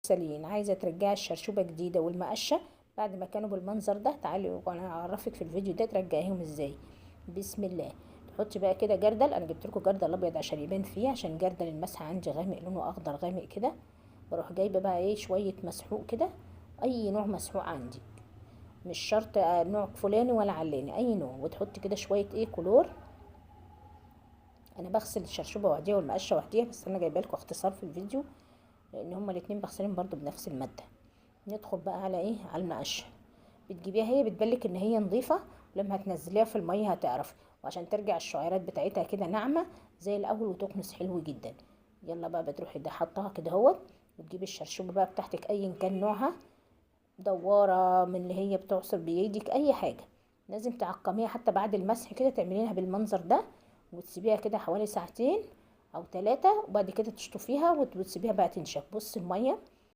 سليين عايزه ترجعي الشرشوبه جديده والمقشه بعد ما كانوا بالمنظر ده، تعالي وانا هعرفك في الفيديو ده ترجعيهم ازاي. بسم الله. تحطي بقى كده جردل، انا جبت لكم جردل ابيض عشان يبان فيه، عشان جردل المسح عندي غامق لونه اخضر غامق كده. بروح جايبه بقى ايه شويه مسحوق كده، اي نوع مسحوق عندي، مش شرط نوع فلاني ولا علاني، اي نوع. وتحطي كده شويه ايه كلور. انا بغسل الشرشوبه وحديها والمقشه وحديها، بس انا جايبه لكم اختصار في الفيديو لان هما الاتنين بغسلهم برضو بنفس الماده. ندخل بقى على ايه، على المقشه. بتجيبيها هي بتبلك ان هي نظيفه، ولما هتنزليها في الميه هتعرف، وعشان ترجع الشعيرات بتاعتها كده ناعمه زي الاول وتكنس حلو جدا. يلا بقى بتروحي ده حطها كده اهوت، وتجيبي الشرشوبه بقى بتاعتك ايا كان نوعها، دواره من اللي هي بتعصر بايدك اي حاجه. لازم تعقميها حتى بعد المسح كده، تعمليها بالمنظر ده، وتسيبيها كده حوالي ساعتين او 3، وبعد كده تشطفيها وتسيبيها بقى تنشف. بص الميه